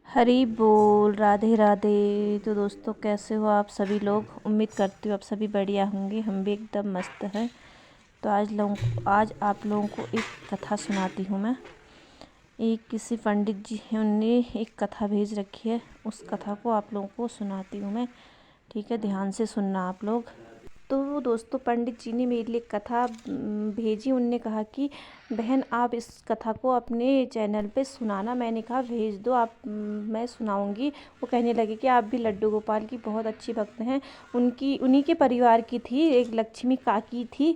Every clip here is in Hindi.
हरी बोल, राधे राधे। तो दोस्तों, कैसे हो आप सभी लोग? उम्मीद करती हूँ आप सभी बढ़िया होंगे। हम भी एकदम मस्त हैं। तो आज आप लोगों को एक कथा सुनाती हूँ मैं। एक किसी पंडित जी हैं, उनने एक कथा भेज रखी है। उस कथा को आप लोगों को सुनाती हूँ मैं। ठीक है, ध्यान से सुनना आप लोग। तो दोस्तों, पंडित जी ने मेरे लिए कथा भेजी। उनने कहा कि बहन, आप इस कथा को अपने चैनल पे सुनाना। मैंने कहा भेज दो आप, मैं सुनाऊंगी। वो कहने लगे कि आप भी लड्डू गोपाल की बहुत अच्छी भक्त हैं। उन्हीं के परिवार की थी एक लक्ष्मी काकी थी,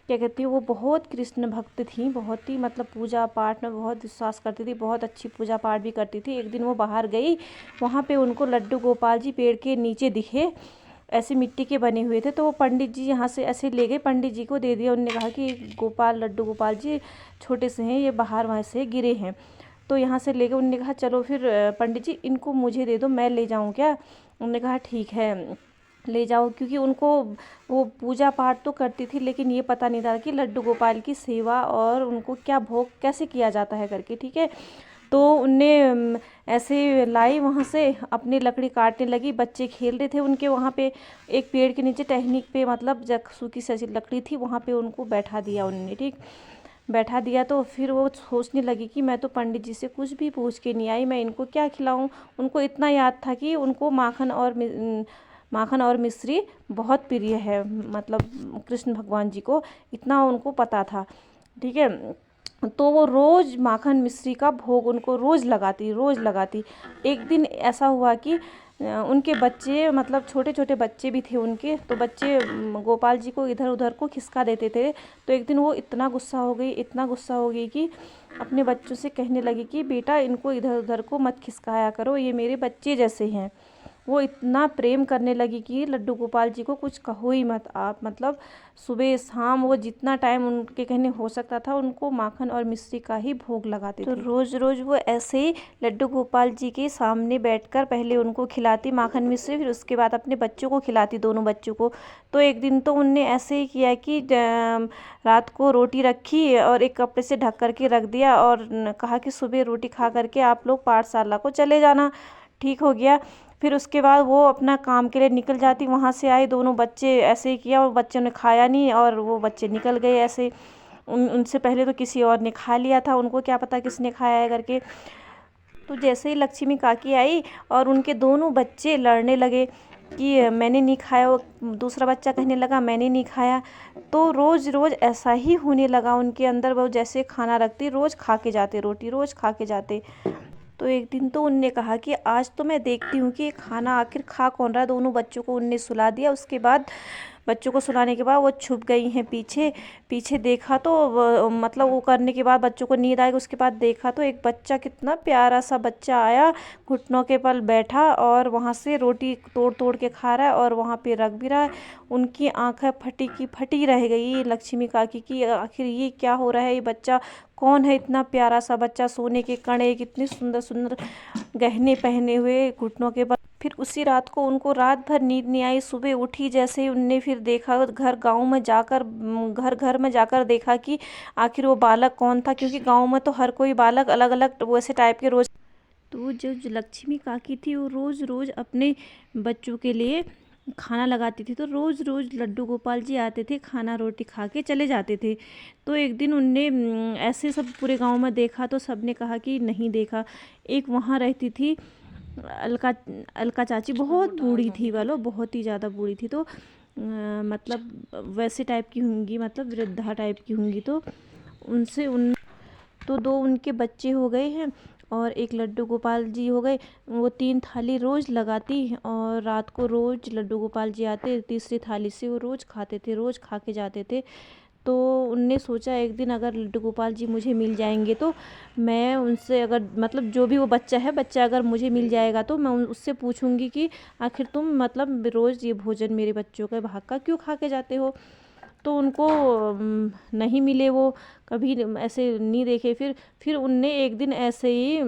क्या कहती है, वो बहुत कृष्ण भक्त थी। बहुत ही मतलब पूजा पाठ में बहुत विश्वास करती थी, बहुत अच्छी पूजा पाठ भी करती थी। एक दिन वो बाहर गई, वहाँ पे उनको लड्डू गोपाल जी पेड़ के नीचे दिखे, ऐसे मिट्टी के बने हुए थे। तो वो पंडित जी यहाँ से ऐसे ले गए, पंडित जी को दे दिया। उन्होंने कहा कि लड्डू गोपाल जी छोटे से हैं, ये बाहर वहाँ से गिरे हैं। तो यहाँ से ले गए। उन्होंने कहा चलो फिर पंडित जी, इनको मुझे दे दो, मैं ले जाऊँ क्या? उन्होंने कहा ठीक है, ले जाओ। क्योंकि उनको वो पूजा पाठ तो करती थी, लेकिन ये पता नहीं था कि लड्डू गोपाल की सेवा और उनको क्या भोग कैसे किया जाता है करके। ठीक है, तो उनने ऐसे लाई, वहाँ से अपनी लकड़ी काटने लगी। बच्चे खेल रहे थे उनके वहाँ पे एक पेड़ के नीचे टहनी पे, मतलब सूखी सी लकड़ी थी, वहाँ पे उनको बैठा दिया उन्होंने। ठीक, बैठा दिया। तो फिर वो सोचने लगी कि मैं तो पंडित जी से कुछ भी पूछ के नहीं आई, मैं इनको क्या खिलाऊं। उनको इतना याद था कि उनको माखन और मिश्री बहुत प्रिय है, मतलब कृष्ण भगवान जी को इतना उनको पता था। ठीक है, तो वो रोज़ माखन मिश्री का भोग उनको रोज़ लगाती। एक दिन ऐसा हुआ कि उनके बच्चे, मतलब छोटे छोटे बच्चे भी थे उनके, तो बच्चे गोपाल जी को इधर उधर को खिसका देते थे। तो एक दिन वो इतना गुस्सा हो गई कि अपने बच्चों से कहने लगी कि बेटा, इनको इधर उधर को मत खिसकाया करो, ये मेरे बच्चे जैसे हैं। वो इतना प्रेम करने लगी कि लड्डू गोपाल जी को कुछ कहो ही मत आप। मतलब सुबह शाम वो जितना टाइम उनके कहने हो सकता था, उनको माखन और मिश्री का ही भोग लगाते थे। तो रोज़ रोज़ वो ऐसे ही लड्डू गोपाल जी के सामने बैठकर पहले उनको खिलाती माखन मिश्री, फिर उसके बाद अपने बच्चों को खिलाती, दोनों बच्चों को। तो एक दिन तो उनने ऐसे ही किया कि रात को रोटी रखी और एक कपड़े से ढक करके रख दिया, और कहा कि सुबह रोटी खा करके आप लोग पाठशाला को चले जाना। ठीक हो गया। फिर उसके बाद वो अपना काम के लिए निकल जाती। वहाँ से आई, दोनों बच्चे ऐसे ही किया, और बच्चों ने खाया नहीं और वो बच्चे निकल गए ऐसे। उनसे पहले तो किसी और ने खा लिया था, उनको क्या पता किसने खाया है करके। तो जैसे ही लक्ष्मी काकी आई और उनके दोनों बच्चे लड़ने लगे कि मैंने नहीं खाया, वो दूसरा बच्चा कहने लगा मैंने नहीं खाया। तो रोज़ रोज़ ऐसा ही होने लगा उनके अंदर। वो जैसे खाना रखती, रोज़ खा के जाते रोटी, रोज़ खा के जाते। तो एक दिन तो उनने कहा कि आज तो मैं देखती हूँ कि ये खाना आखिर खा कौन रहा। दोनों बच्चों को उनने सुला दिया। उसके बाद बच्चों को सुलाने के बाद वो छुप गई हैं पीछे। पीछे देखा तो मतलब वो करने के बाद बच्चों को नींद आएगी। उसके बाद देखा तो एक बच्चा, कितना प्यारा सा बच्चा आया, घुटनों के बल बैठा और वहाँ से रोटी तोड़ तोड़ के खा रहा है और वहाँ पे रख भी रहा है। उनकी आंखें फटी की फटी रह गई लक्ष्मी काकी की, आखिर ये क्या हो रहा है, ये बच्चा कौन है, इतना प्यारा सा बच्चा, सोने के कड़े, कितने सुंदर सुंदर गहने पहने हुए घुटनों के बल। फिर उसी रात को उनको रात भर नींद नहीं आई। सुबह उठी जैसे ही उनने फिर देखा, घर घर में जाकर देखा कि आखिर वो बालक कौन था। क्योंकि गांव में तो हर कोई बालक अलग अलग वैसे टाइप के रोज। तो जो लक्ष्मी काकी थी, वो रोज़ रोज़ अपने बच्चों के लिए खाना लगाती थी। तो रोज़ रोज़ लड्डू गोपाल जी आते थे, खाना रोटी खा के चले जाते थे। तो एक दिन उनने ऐसे सब पूरे गांव में देखा, तो सबने कहा कि नहीं देखा। एक वहाँ रहती थी अलका अलका चाची, बहुत बूढ़ी थी वालो, बहुत ही ज़्यादा बूढ़ी थी। तो मतलब वैसे टाइप की होंगी, मतलब वृद्धा टाइप की होंगी। तो उनसे उन तो दो उनके बच्चे हो गए हैं और एक लड्डू गोपाल जी हो गए। वो 3 थाली रोज़ लगाती और रात को रोज़ लड्डू गोपाल जी आते, तीसरी थाली से वो रोज़ खाते थे, रोज़ खा के जाते थे। तो उनने सोचा एक दिन अगर लड्डू गोपाल जी मुझे मिल जाएंगे तो मैं उनसे, अगर मतलब जो भी वो बच्चा अगर मुझे मिल जाएगा तो मैं उससे पूछूंगी कि आखिर तुम मतलब रोज़ ये भोजन मेरे बच्चों के भाग का क्यों खा के जाते हो। तो उनको नहीं मिले, वो कभी ऐसे नहीं देखे। फिर उनने एक दिन ऐसे ही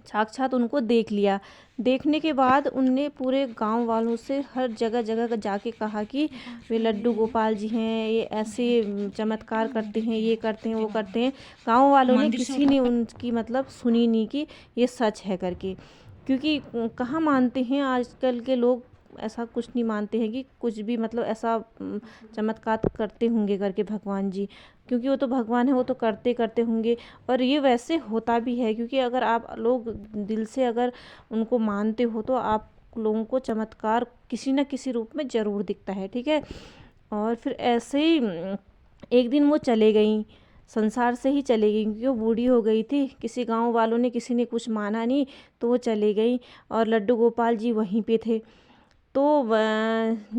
साक्षात उनको देख लिया। देखने के बाद उनने पूरे गांव वालों से हर जगह जगह जाके कहा कि वे लड्डू गोपाल जी हैं, ये ऐसे चमत्कार करते हैं, ये करते हैं, वो करते हैं। गांव वालों ने किसी ने उनकी मतलब सुनी नहीं कि ये सच है करके, क्योंकि कहाँ मानते हैं आजकल के लोग, ऐसा कुछ नहीं मानते हैं कि कुछ भी मतलब ऐसा चमत्कार करते होंगे करके भगवान जी, क्योंकि वो तो भगवान है, वो तो करते करते होंगे। और ये वैसे होता भी है, क्योंकि अगर आप लोग दिल से अगर उनको मानते हो तो आप लोगों को चमत्कार किसी न किसी रूप में ज़रूर दिखता है, ठीक है। और फिर ऐसे ही एक दिन वो चले गई, संसार से ही चले गई, क्योंकि वो बूढ़ी हो गई थी। किसी गांव वालों ने किसी ने कुछ माना नहीं, तो वो चले गई और लड्डू गोपाल जी वहीं पे थे। तो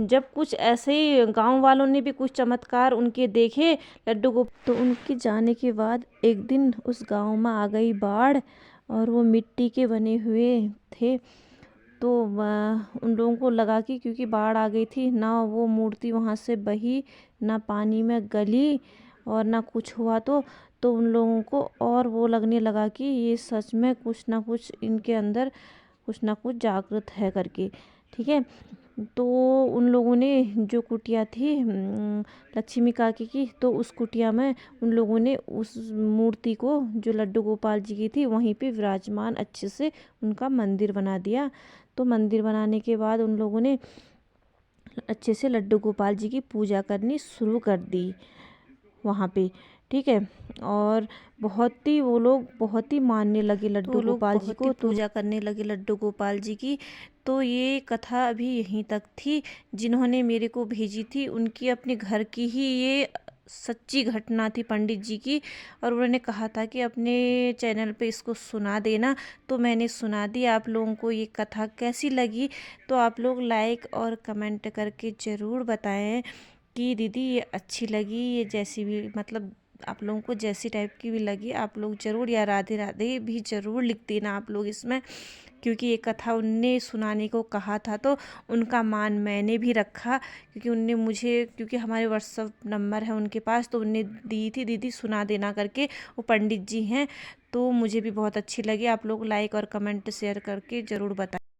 जब कुछ ऐसे ही गांव वालों ने भी कुछ चमत्कार उनके देखे लड्डू को, तो उनके जाने के बाद एक दिन उस गांव में आ गई बाढ़, और वो मिट्टी के बने हुए थे। तो उन लोगों को लगा कि क्योंकि बाढ़ आ गई थी ना, वो मूर्ति वहाँ से बही, ना पानी में गली और ना कुछ हुआ, तो उन लोगों को और वो लगने लगा कि ये सच में कुछ ना कुछ इनके अंदर कुछ ना कुछ जागृत है करके, ठीक है। तो उन लोगों ने जो कुटिया थी लक्ष्मी काकी की, तो उस कुटिया में उन लोगों ने उस मूर्ति को जो लड्डू गोपाल जी की थी वहीं पे विराजमान अच्छे से उनका मंदिर बना दिया। तो मंदिर बनाने के बाद उन लोगों ने अच्छे से लड्डू गोपाल जी की पूजा करनी शुरू कर दी वहाँ पे, ठीक है। और बहुत ही वो लोग बहुत ही मानने लगे लड्डू गोपाल जी को, पूजा करने लगे लड्डू गोपाल जी की। तो ये कथा अभी यहीं तक थी। जिन्होंने मेरे को भेजी थी उनकी अपने घर की ही ये सच्ची घटना थी पंडित जी की, और उन्होंने कहा था कि अपने चैनल पे इसको सुना देना, तो मैंने सुना दी। आप लोगों को ये कथा कैसी लगी तो आप लोग लाइक और कमेंट करके ज़रूर बताएं कि दीदी ये अच्छी लगी, ये जैसी भी मतलब आप लोगों को जैसी टाइप की भी लगी आप लोग ज़रूर, या राधे राधे भी ज़रूर लिख देना आप लोग इसमें, क्योंकि ये कथा उनने सुनाने को कहा था तो उनका मान मैंने भी रखा, क्योंकि उनने मुझे, क्योंकि हमारे व्हाट्सअप नंबर है उनके पास, तो उनने दी थी दीदी सुना देना करके, वो पंडित जी हैं। तो मुझे भी बहुत अच्छी लगी। आप लोग लाइक और कमेंट शेयर करके ज़रूर बताएं।